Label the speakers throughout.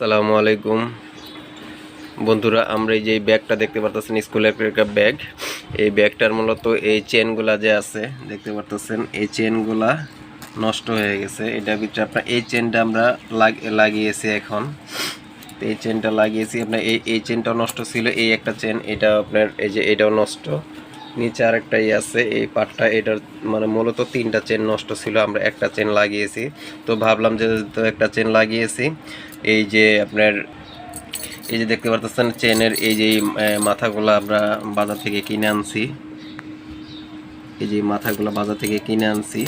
Speaker 1: আসসালামু আলাইকুম বন্ধুরা, আমরা এই যে ব্যাগটা দেখতে পারতেছেন স্কুলের একটা ব্যাগ। এই ব্যাগটার মূলত এই চেনগুলা যে আছে দেখতে পারতেছেন, এই চেনগুলা নষ্ট হয়ে গেছে। এটার ভিতরে আপনার এই চেনটা আমরা লাগিয়েছি এখন। তো এই চেনটা লাগিয়েছি আপনার, এই চেনটাও নষ্ট ছিল, এই একটা চেন, এটা আপনার এই যে এটাও নষ্ট। নিচে আরেকটাই আছে এই পাটটা, এটার মানে মূলত তিনটা চেন নষ্ট ছিল, আমরা একটা চেন লাগিয়েছি। তো ভাবলাম যে তো একটা চেন লাগিয়েছি, এই যে আপনার এই যে দেখতে পারতেছেন চেনের এই যে মাথাগুলো আমরা বাজার থেকে কিনে আনছি। এই যে মাথাগুলো বাজার থেকে কিনে আনছি।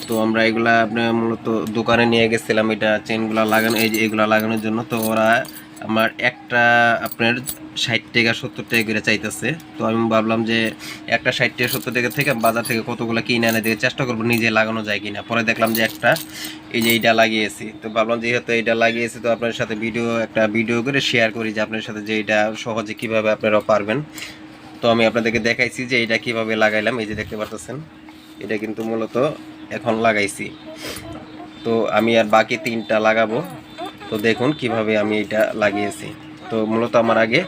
Speaker 1: তো আমরা এগুলা আপনার মূলত দোকানে নিয়ে গেছিলাম এটা চেনগুলো লাগানো, এই যে এগুলা লাগানোর জন্য। তো ওরা আমার একটা আপনার 60 টাকা 70 টাকা করে চাইতেছে। তো আমি ভাবলাম যে একটা 60 টাকা 70 টাকা থেকে বাজার থেকে কতগুলো কিনে এনে দিয়ে চেষ্টা করবো নিজে লাগানো যায় কিনা। পরে দেখলাম যে একটা এই যে এইটা লাগিয়েছি। তো ভাবলাম যেহেতু এইটা লাগিয়েছি, তো আপনার সাথে একটা ভিডিও করে শেয়ার করি যে আপনার সাথে যে এটা সহজে কিভাবে আপনারা পারবেন। তো আমি আপনাদেরকে দেখাইছি যে এটা কিভাবে লাগাইলাম। এই যে দেখতে পারতেছেন, এটা কিন্তু মূলত এখন লাগাইছি। তো আমি আর বাকি তিনটা লাগাবো। তো দেখুন কিভাবে আমি এটা লাগিয়েছি। তো মূলত আমার আগে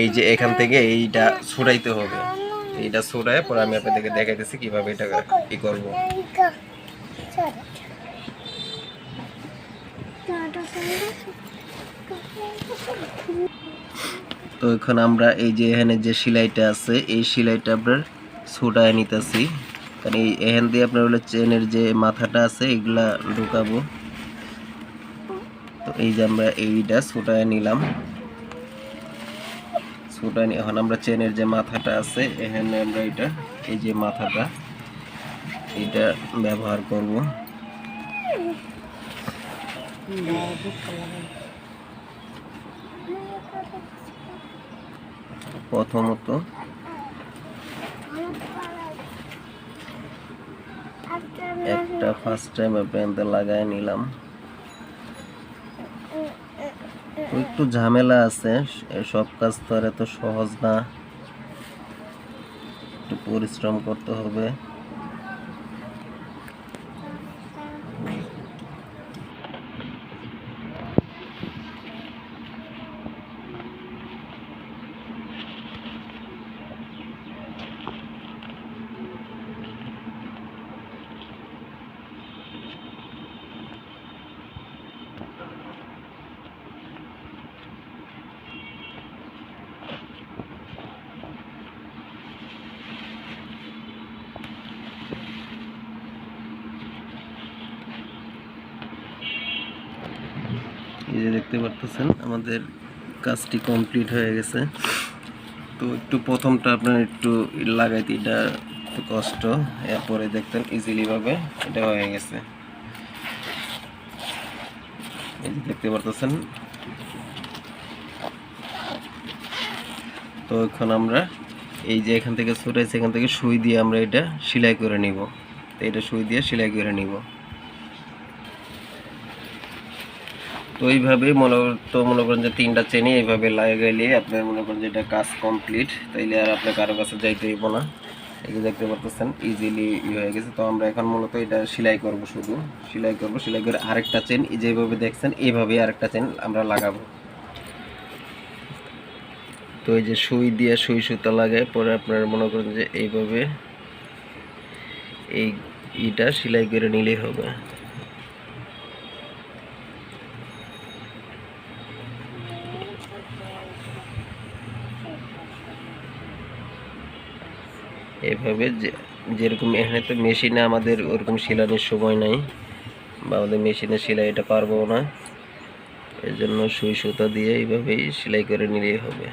Speaker 1: এই যে এখান থেকে এইটা ছুটাইতে হবে, এইটা ছুটায় পরে আমি আপনাদেরকে দেখাইতেছি কিভাবে এটা কি করব। তো এখন আমরা এই যে এখানে যে সেলাইটা আছে এই সেলাইটা আপনার ছুটায় নিতেছি, কারণ এই এখান দিয়ে আপনার হলো চেনের যে মাথাটা আছে এগুলা ঢুকাবো। তো এই যে আমরা এইটা ছুটায় নিলাম, ছুটায় নিয়ে এখন আমরা চেনের যে মাথাটা আছে এখানে আমরা এটা এই যে মাথাটা এটা ব্যবহার করব। প্রথমত একটা ফার্স্ট টাইম আপনাদের লাগাই নিলাম। একটু ঝামেলা আছে, সব কাজ তো আর এত সহজ না, একটু পরিশ্রম করতে হবে। এই যে দেখতে পারতেছেন আমাদের কাজটি কমপ্লিট হয়ে গেছে। তো একটু প্রথমটা আপনার একটু লাগাইতে এটা একটু কষ্ট, এরপরে দেখতেন ইজিলি ভাবে এটা হয়ে গেছে। এই যে দেখতে পারতেছেন। তো এখন আমরা এই যে এখান থেকে ছুটাইছি, এখান থেকে সুই দিয়ে আমরা এটা সেলাই করে নিব। তো এটা সুই দিয়ে সেলাই করে নিব। তো এইভাবে মনে করেন যে তিনটা চেনে এইভাবে লাগাইলে আপনার মনে করেন যে এটা কাজ কমপ্লিট, তাইলে আর আপনার কারো কাছে যাইতে হইব না। এই যে দেখতে পাচ্ছেন ইজিলি হয়ে গেছে। তো আমরা এখন মূলত এটা সেলাই করব, শুধু সেলাই করব। সেলাই করে আরেকটা চেন যেভাবে দেখছেন এইভাবে আরেকটা চেন আমরা লাগাবো। তো এই যে সুই দিয়ে সুই সুতা লাগায় পরে আপনারা মনে করেন যে এইভাবে এইটা সেলাই করে নিলেই হবে। এভাবে যেরকম এখানে তো মেশিনে আমাদের ওরকম সেলাইয়ের সময় নাই, বা আমাদের মেশিনে সেলাই এটা পারবো না, এই জন্য সুই সুতা দিয়ে এইভাবেই সেলাই করে নিলেই হবে।